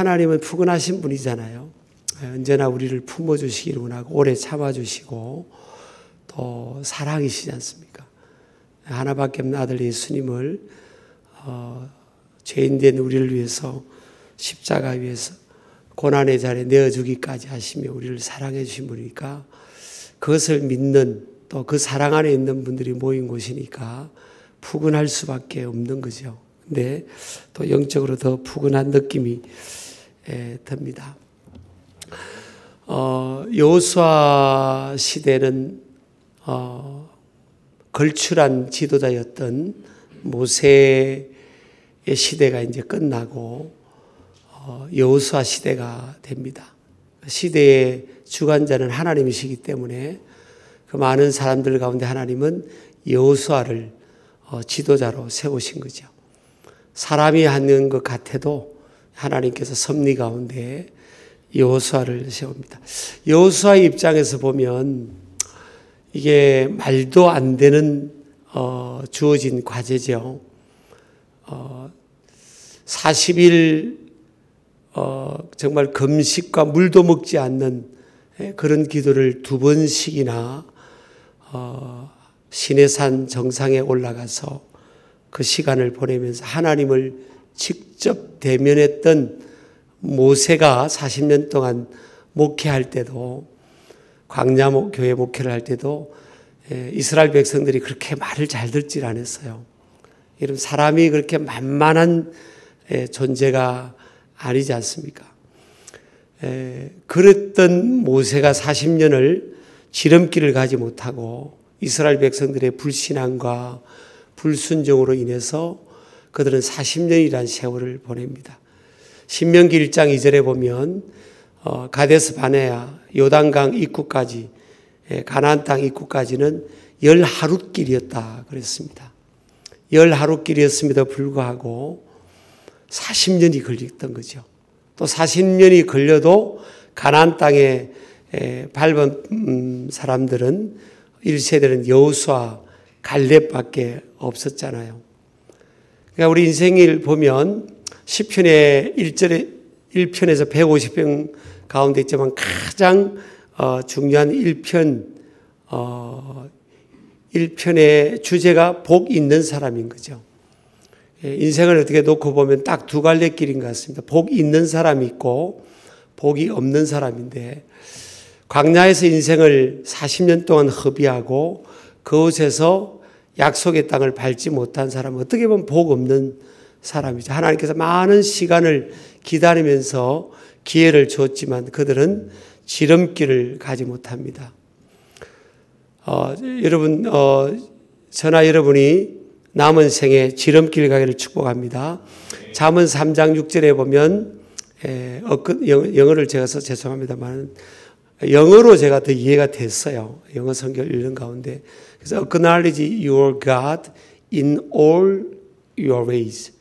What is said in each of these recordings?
하나님은 푸근하신 분이잖아요. 언제나 우리를 품어주시기를 원하고 오래 참아주시고 또 사랑이시지 않습니까? 하나밖에 없는 아들 예수님을 죄인된 우리를 위해서 십자가 위에서 고난의 자리에 내어주기까지 하시며 우리를 사랑해 주신 분이니까 그것을 믿는 또 그 사랑 안에 있는 분들이 모인 곳이니까 푸근할 수밖에 없는 거죠. 근데 또 영적으로 더 푸근한 느낌이 듭니다. 여호수아 시대는 걸출한 지도자였던 모세의 시대가 이제 끝나고 여호수아 시대가 됩니다. 시대의 주관자는 하나님이시기 때문에 그 많은 사람들 가운데 하나님은 여호수아를 지도자로 세우신 거죠. 사람이 하는 것 같아도 하나님께서 섭리 가운데 여호수아를 세웁니다. 여호수아의 입장에서 보면 이게 말도 안 되는 주어진 과제죠. 40일 정말 금식과 물도 먹지 않는 그런 기도를 2번씩이나 시내산 정상에 올라가서 그 시간을 보내면서 하나님을 직접 대면했던 모세가 40년 동안 목회할 때도 광야 교회 목회를 할 때도 이스라엘 백성들이 그렇게 말을 잘 듣질 않았어요. 이런 사람이 그렇게 만만한 존재가 아니지 않습니까? 그랬던 모세가 40년을 지름길을 가지 못하고 이스라엘 백성들의 불신앙과 불순종으로 인해서 그들은 40년이라는 세월을 보냅니다. 신명기 1장 2절에 보면 가데스 바네아 요단강 입구까지 가나안 땅 입구까지는 10하룻길이었다 그랬습니다. 10하룻길이었음에도 불구하고 40년이 걸렸던 거죠. 또 40년이 걸려도 가나안 땅에 밟은 사람들은 1세대는 여호수아 갈렙밖에 없었잖아요. 그러니까 우리 인생을 보면 시편의 1편에서 150편 가운데 있지만 가장 중요한 1편의 주제가 복 있는 사람인 거죠. 인생을 어떻게 놓고 보면 딱 두 갈래 길인 것 같습니다. 복 있는 사람이 있고 복이 없는 사람인데 광야에서 인생을 40년 동안 허비하고 그곳에서 약속의 땅을 밟지 못한 사람은 어떻게 보면 복 없는 사람이죠. 하나님께서 많은 시간을 기다리면서 기회를 줬지만 그들은 지름길을 가지 못합니다. 여러분, 저나 여러분이 남은 생에 지름길 가기를 축복합니다. 잠언 3장 6절에 보면 영어를 제가 써서 죄송합니다만 영어로 제가 더 이해가 됐어요. 영어 성경 읽는 가운데. 그래서 acknowledge your God in all your ways.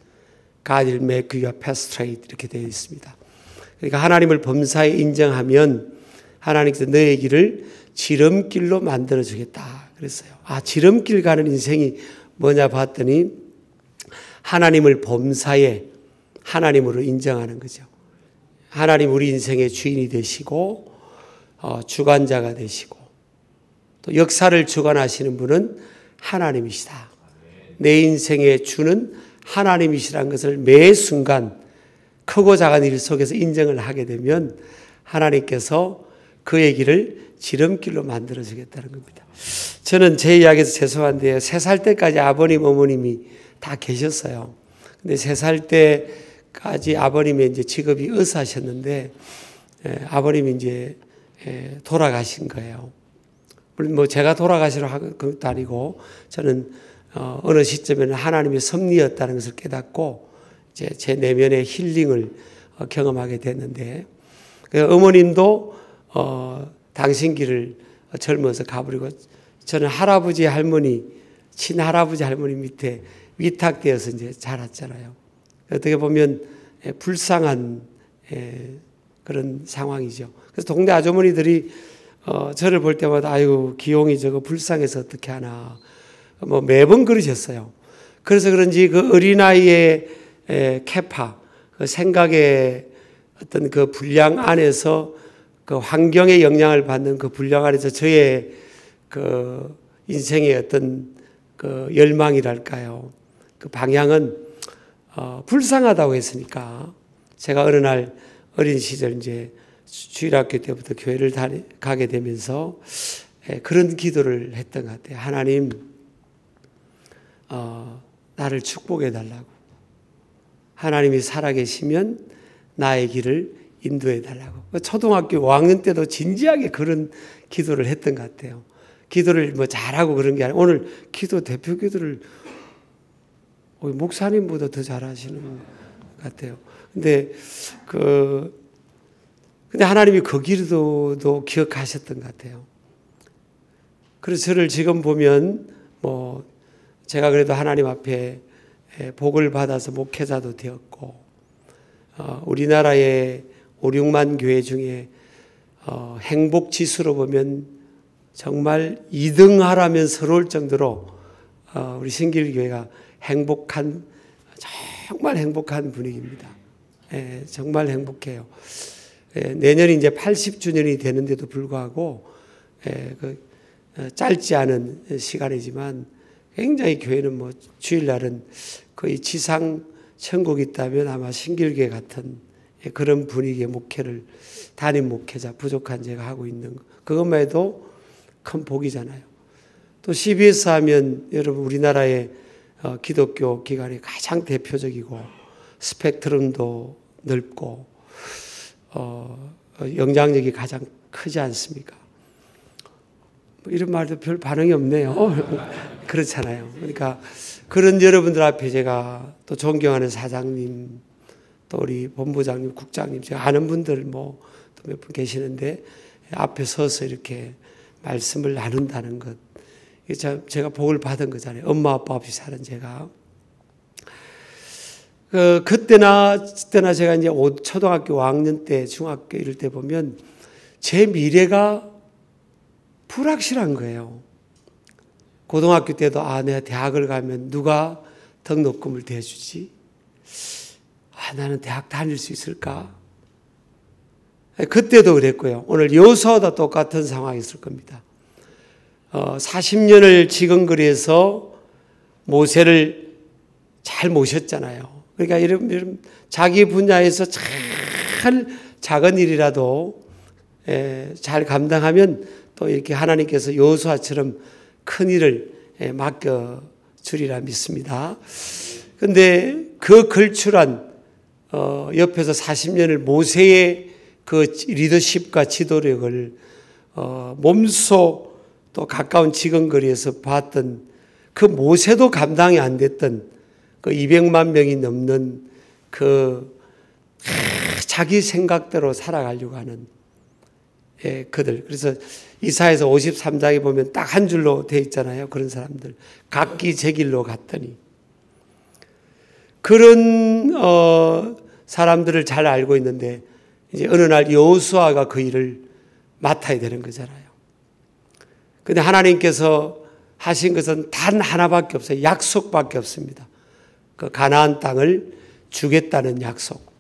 God will make your path straight. 이렇게 되어 있습니다. 그러니까 하나님을 범사에 인정하면 하나님께서 너의 길을 지름길로 만들어주겠다 그랬어요. 지름길 가는 인생이 뭐냐 봤더니 하나님을 범사에 하나님으로 인정하는 거죠. 하나님 우리 인생의 주인이 되시고 주관자가 되시고 또 역사를 주관하시는 분은 하나님이시다. 내 인생의 주는 하나님이시라는 것을 매 순간 크고 작은 일 속에서 인정을 하게 되면 하나님께서 그의 길을 지름길로 만들어주겠다는 겁니다. 저는 제 이야기에서 죄송한데요. 3살 때까지 아버님, 어머님이 다 계셨어요. 근데 3살 때까지 아버님이 이제 직업이 의사셨는데, 아버님이 이제 돌아가신 거예요. 물론 뭐 제가 돌아가시러 한 것도 아니고, 저는 어느 시점에는 하나님의 섭리였다는 것을 깨닫고, 이제 제 내면의 힐링을 경험하게 됐는데, 어머님도 당신 길을 젊어서 가버리고, 저는 할아버지 할머니, 친할아버지 할머니 밑에 위탁되어서 이제 자랐잖아요. 어떻게 보면 불쌍한 그런 상황이죠. 그래서 동네 아주머니들이 저를 볼 때마다 아이고 기용이 저거 불쌍해서 어떻게 하나 뭐 매번 그러셨어요. 그래서 그런지 그 어린아이의 캐파, 그 생각의 어떤 그 분량 안에서 그 환경의 영향을 받는 그 분량 안에서 저의 그 인생의 어떤 그 열망이랄까요. 그 방향은 불쌍하다고 했으니까 제가 어느 날 어린 시절 이제 주일학교 때부터 교회를 가게 되면서 그런 기도를 했던 것 같아요. 하나님, 나를 축복해 달라고. 하나님이 살아계시면 나의 길을 인도해 달라고. 초등학교 5학년 때도 진지하게 그런 기도를 했던 것 같아요. 기도를 뭐 잘하고 그런 게 아니라 오늘 기도 대표 기도를 목사님보다 더 잘하시는 것 같아요. 근데 하나님이 그 기도도 기억하셨던 것 같아요. 그래서 저를 지금 보면 뭐 제가 그래도 하나님 앞에 복을 받아서 목회자도 되었고, 우리나라의 5, 6만 교회 중에 행복 지수로 보면 정말 2등 하라면 서러울 정도로 우리 신길교회가 정말 행복한 분위기입니다. 정말 행복해요. 내년이 이제 80주년이 되는데도 불구하고 짧지 않은 시간이지만 굉장히 교회는 뭐 주일날은 거의 지상 천국이 있다면 아마 신길교회 같은 그런 분위기의 목회를 담임 목회자 부족한 제가 하고 있는 거. 그것만 해도 큰 복이잖아요. 또 CBS 하면 여러분 우리나라의 기독교 기관이 가장 대표적이고 스펙트럼도 넓고 영향력이 가장 크지 않습니까? 뭐 이런 말도 별 반응이 없네요. 그렇잖아요. 그러니까 그런 여러분들 앞에 제가 또 존경하는 사장님, 또 우리 본부장님, 국장님, 제가 아는 분들 뭐 또 몇 분 계시는데 앞에 서서 이렇게 말씀을 나눈다는 것, 제가 복을 받은 거잖아요. 엄마 아빠 없이 사는 제가. 그때나 제가 이제 초등학교 5학년 때, 중학교 이럴 때 보면 제 미래가 불확실한 거예요. 고등학교 때도 내가 대학을 가면 누가 등록금을 대주지? 나는 대학 다닐 수 있을까? 그때도 그랬고요. 오늘 여호수아도 똑같은 상황이 있을 겁니다. 40년을 지근거리에서 모세를 잘 모셨잖아요. 그러니까 이런 자기 분야에서 잘 작은 일이라도 잘 감당하면 또 이렇게 하나님께서 여호수아처럼 큰 일을 맡겨 주리라 믿습니다. 그런데 그 걸출한 옆에서 40년을 모세의 그 리더십과 지도력을 몸소 또 가까운 지근거리에서 봤던 그 모세도 감당이 안 됐던 그 200만 명이 넘는 그 자기 생각대로 살아가려고 하는 그들. 그래서 이사야서 53장에 보면 딱 한 줄로 되어 있잖아요. 그런 사람들. 각기 제 길로 갔더니. 그런 사람들을 잘 알고 있는데 이제 어느 날 여호수아가 그 일을 맡아야 되는 거잖아요. 근데 하나님께서 하신 것은 단 하나밖에 없어요. 약속밖에 없습니다. 그 가나안 땅을 주겠다는 약속.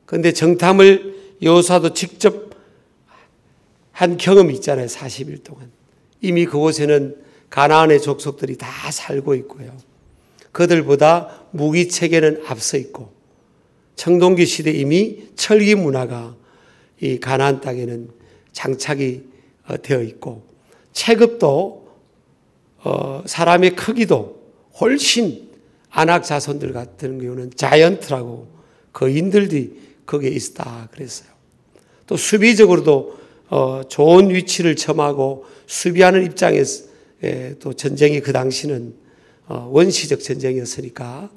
그런데 정탐을 여호수아도 직접 한 경험이 있잖아요. 40일 동안. 이미 그곳에는 가나안의 족속들이 다 살고 있고요. 그들보다 무기 체계는 앞서 있고 청동기 시대 이미 철기 문화가 이 가나안 땅에는 장착이 되어 있고 체급도 사람의 크기도 훨씬 아낙 자손들 같은 경우는 자이언트라고 거인들이 거기에 있다 그랬어요. 또 수비적으로도 좋은 위치를 점하고 수비하는 입장에서 또 전쟁이 그 당시는 원시적 전쟁이었으니까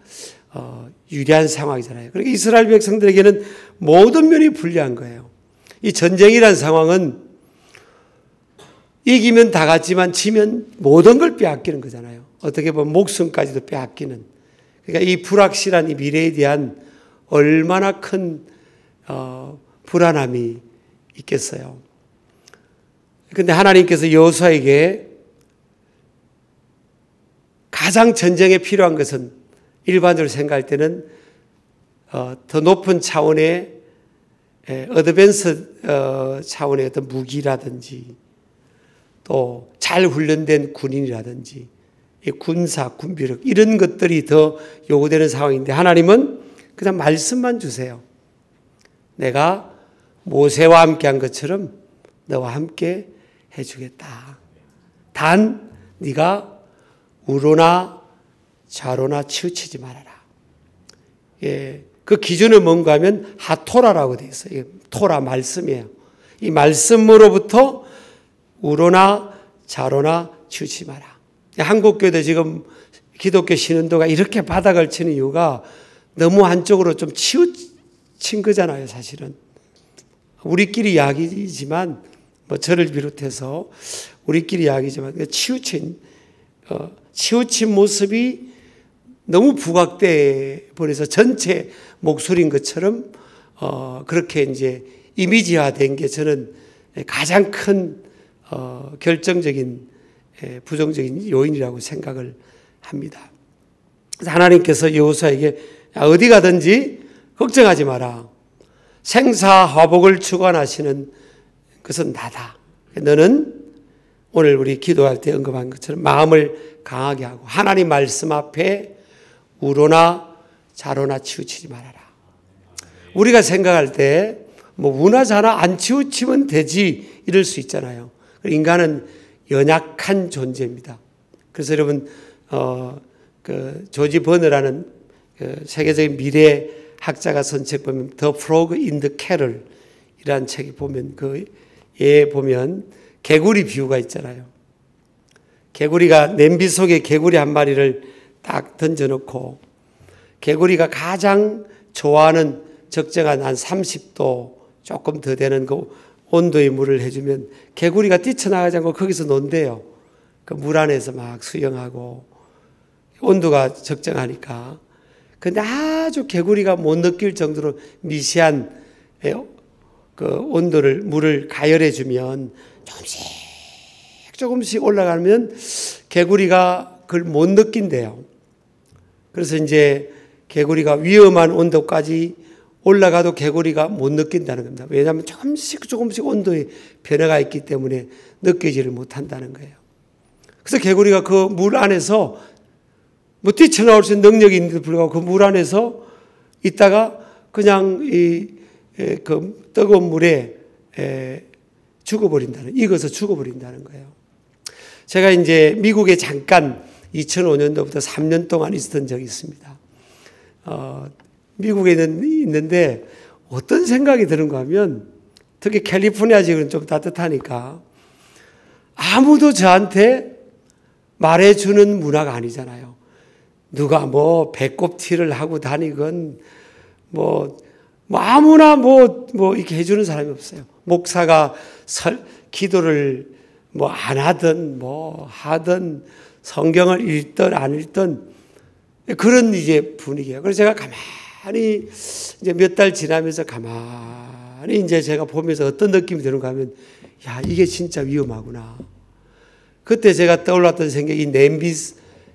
유리한 상황이잖아요. 그러니까 이스라엘 백성들에게는 모든 면이 불리한 거예요. 이 전쟁이란 상황은 이기면 다 같지만 지면 모든 걸 빼앗기는 거잖아요. 어떻게 보면 목숨까지도 빼앗기는. 그러니까 이 불확실한 이 미래에 대한 얼마나 큰 불안함이 있겠어요. 그런데 하나님께서 여호수아에게 가장 전쟁에 필요한 것은 일반적으로 생각할 때는 더 높은 차원의 어드밴스 차원의 어떤 무기라든지 또 잘 훈련된 군인이라든지 군사, 군비력 이런 것들이 더 요구되는 상황인데 하나님은 그냥 말씀만 주세요. 내가 모세와 함께 한 것처럼 너와 함께 해주겠다. 단 네가 우로나 좌로나 치우치지 말아라. 예, 그 기준은 뭔가 하면 하토라라고 되어 있어요. 토라 말씀이에요. 이 말씀으로부터 우로나 좌로나 치우치지 마라. 한국교회도 지금 기독교 신운동가 이렇게 바닥을 치는 이유가 너무 한쪽으로 좀 치우친 거잖아요, 사실은. 우리끼리 이야기지만, 뭐 저를 비롯해서 우리끼리 이야기지만, 치우친 모습이 너무 부각돼 버려서 전체 목소리인 것처럼, 그렇게 이제 이미지화된 게 저는 가장 큰, 결정적인, 부정적인 요인이라고 생각을 합니다. 그래서 하나님께서 여호수아에게 어디 가든지 걱정하지 마라. 생사화복을 주관하시는 것은 나다. 너는 오늘 우리 기도할 때 언급한 것처럼 마음을 강하게 하고 하나님 말씀 앞에 우로나 좌로나 치우치지 말아라. 우리가 생각할 때 뭐 우나 좌나 안 치우치면 되지 이럴 수 있잖아요. 인간은 연약한 존재입니다. 그래서 여러분 그 조지 버너라는 그 세계적인 미래 학자가 쓴 책 보면 The Frog in the Kettle 이라는 책이 보면 그에 보면 개구리 비유가 있잖아요. 개구리가 냄비 속에 개구리 한 마리를 딱 던져놓고 개구리가 가장 좋아하는 적정한 한 30도 조금 더 되는 그 온도의 물을 해주면 개구리가 뛰쳐나가지 않고 거기서 논대요. 그 물 안에서 막 수영하고 온도가 적정하니까. 근데 아주 개구리가 못 느낄 정도로 미세한 그 온도를, 물을 가열해 주면 조금씩 올라가면 개구리가 그걸 못 느낀대요. 그래서 이제 개구리가 위험한 온도까지 올라가도 개구리가 못 느낀다는 겁니다. 왜냐하면 조금씩 온도의 변화가 있기 때문에 느끼지를 못한다는 거예요. 그래서 개구리가 그 물 안에서 뭐 뛰쳐나올 수 있는 능력이 있는데도 불구하고 그 물 안에서 있다가 그냥 그 뜨거운 물에 익어서 죽어버린다는 거예요. 제가 이제 미국에 잠깐 2005년도부터 3년 동안 있었던 적이 있습니다. 미국에 있는데 어떤 생각이 드는가 하면 특히 캘리포니아 지역은 좀 따뜻하니까 아무도 저한테 말해주는 문화가 아니잖아요. 누가 뭐 배꼽 티를 하고 다니건 뭐 아무나 뭐 이렇게 해주는 사람이 없어요. 목사가 기도를 뭐 안 하든 뭐 하든 성경을 읽든 안 읽든 그런 이제 분위기예요. 그래서 제가 가만히 이제 몇 달 지나면서 가만히 이제 제가 보면서 어떤 느낌이 드는가 하면 야, 이게 진짜 위험하구나. 그때 제가 떠올랐던 생각이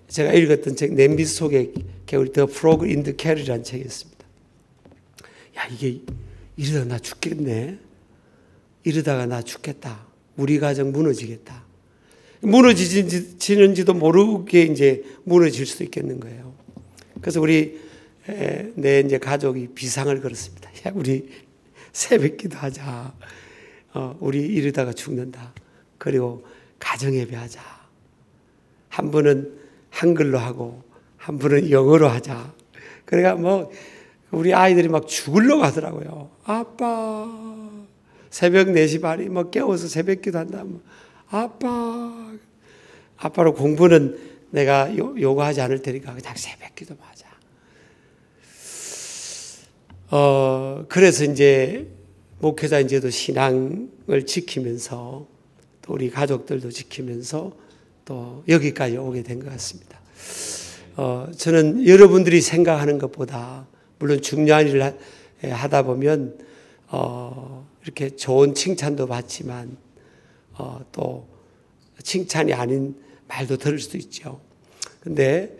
제가 읽었던 책 냄비 속의 개구리 The Frog in the Kettle이라는 책이었습니다. 야, 이게 이러다 나 죽겠네. 이러다가 나 죽겠다. 우리 가정 무너지겠다. 무너지는지도 모르게 이제 무너질 수도 있겠는 거예요. 그래서 내 이제 가족이 비상을 걸었습니다. 야, 우리 새벽 기도하자. 우리 이러다가 죽는다. 그리고 가정 예배하자. 한 분은 한글로 하고 한 분은 영어로 하자. 그러니까 뭐 우리 아이들이 막 죽으려고 하더라고요. 아빠 새벽 4시 반에 뭐 깨워서 새벽 기도한다. 아빠로 공부는 내가 요구하지 않을 테니까 그냥 새벽 기도만 하자. 그래서 이제 목회자 이제도 신앙을 지키면서 또 우리 가족들도 지키면서 또 여기까지 오게 된 것 같습니다. 저는 여러분들이 생각하는 것보다 물론 중요한 일을 하다 보면 이렇게 좋은 칭찬도 받지만 또 칭찬이 아닌 말도 들을 수도 있죠. 근데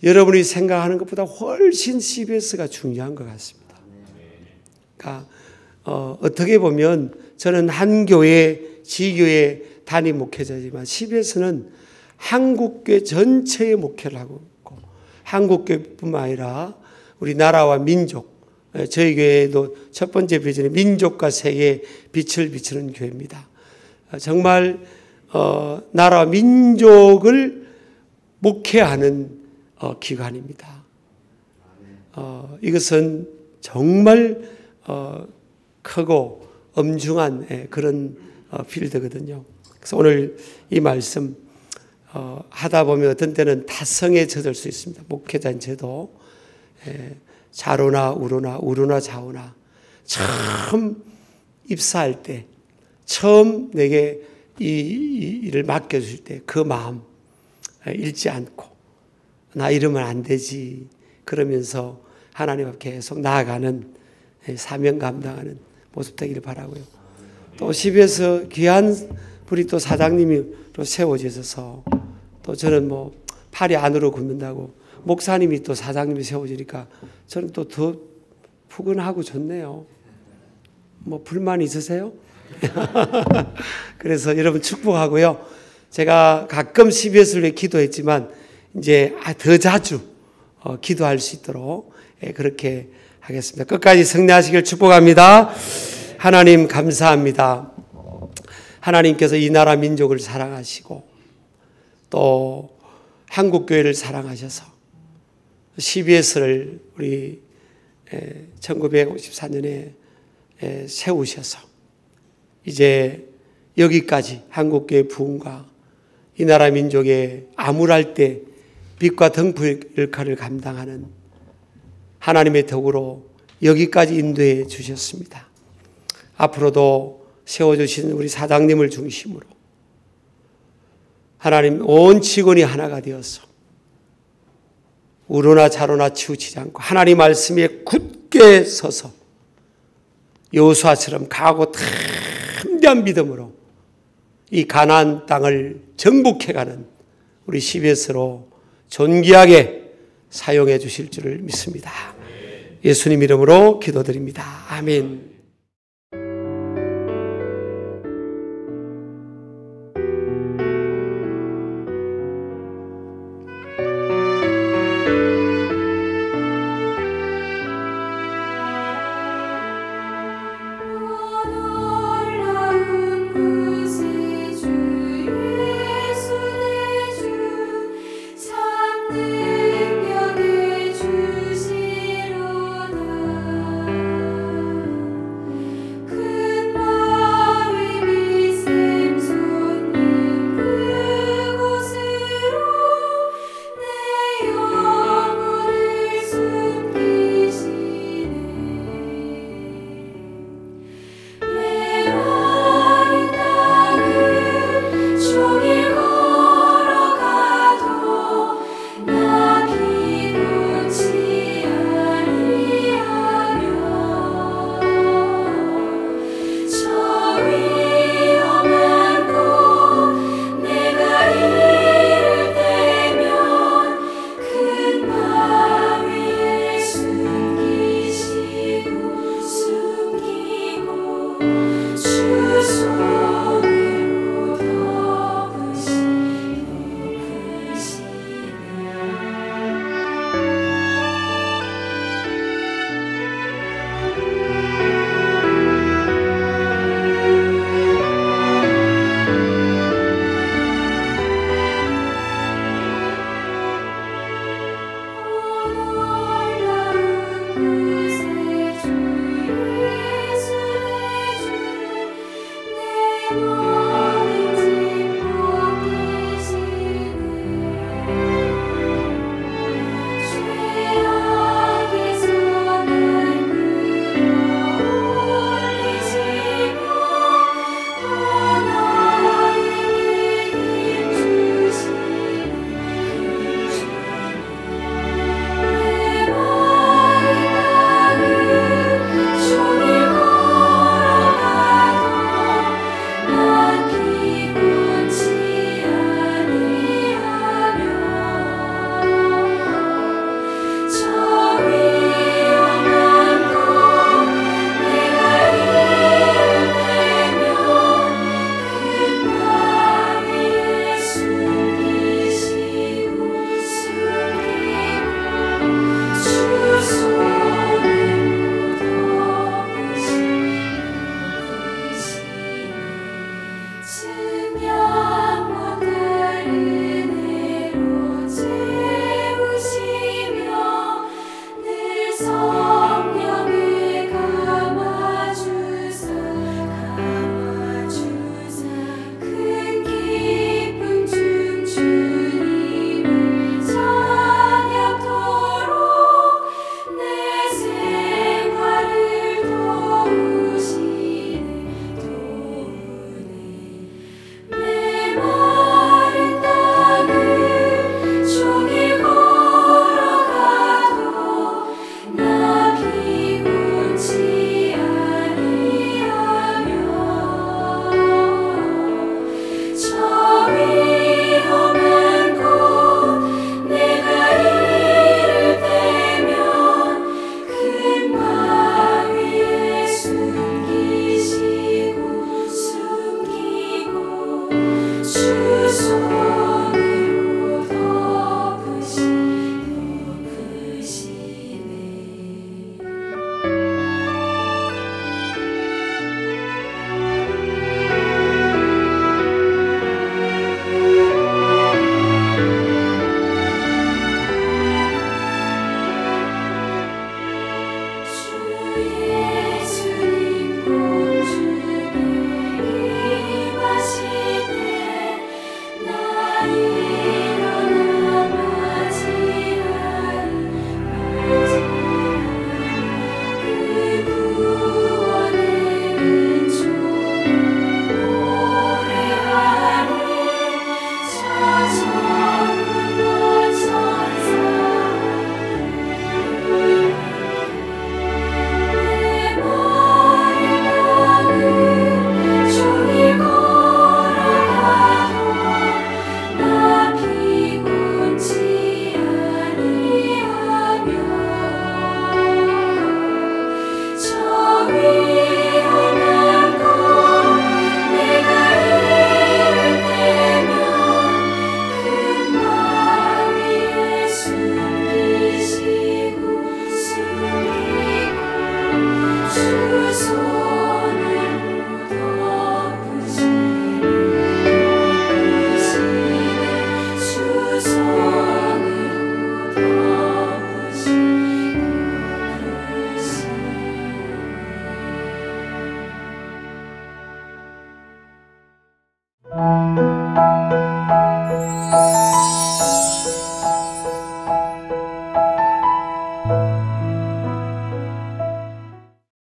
여러분이 생각하는 것보다 훨씬 CBS가 중요한 것 같습니다. 그러니까 어떻게 보면 저는 한 교회, 지교회 단임 목회자지만 CBS는 한국교회 전체의 목회를 하고 있고 한국교회뿐만 아니라 우리나라와 민족, 저희 교회도 첫 번째 비전이 민족과 세계에 빛을 비추는 교회입니다. 정말 나라와 민족을 목회하는 기관입니다. 이것은 정말 크고 엄중한 그런 필드거든요. 그래서 오늘 이 말씀 하다 보면 어떤 때는 타성에 젖을 수 있습니다. 목회자인 저도 좌로나 우로나 좌우나 처음 입사할 때 처음 내게 이 일을 맡겨주실 때 그 마음 잃지 않고 나 이러면 안 되지 그러면서 하나님 앞에 계속 나아가는 사명 감당하는 모습 되기를 바라고요. 또 CBS 귀한 우리 또 사장님으로 세워지셔서 또 저는 뭐 팔이 안으로 굽는다고 목사님이 또 사장님이 세워지니까 저는 또 더 푸근하고 좋네요. 뭐 불만 있으세요? 그래서 여러분 축복하고요. 제가 가끔 CBS를 위해 기도했지만 이제 더 자주 기도할 수 있도록 그렇게 하겠습니다. 끝까지 승리하시길 축복합니다. 하나님 감사합니다. 하나님께서 이 나라 민족을 사랑하시고 또 한국교회를 사랑하셔서 CBS를 우리 1954년에 세우셔서 이제 여기까지 한국교회 부흥과 이 나라 민족의 암울할 때 빛과 등불 역할을 감당하는 하나님의 덕으로 여기까지 인도해 주셨습니다. 앞으로도 세워주신 우리 사장님을 중심으로 하나님 온 직원이 하나가 되어서 우로나 좌로나 치우치지 않고 하나님 말씀에 굳게 서서 여호수아처럼 강하고 담대한 믿음으로 이 가나안 땅을 정복해가는 우리 CBS로 존귀하게 사용해 주실 줄을 믿습니다. 예수님 이름으로 기도드립니다. 아멘.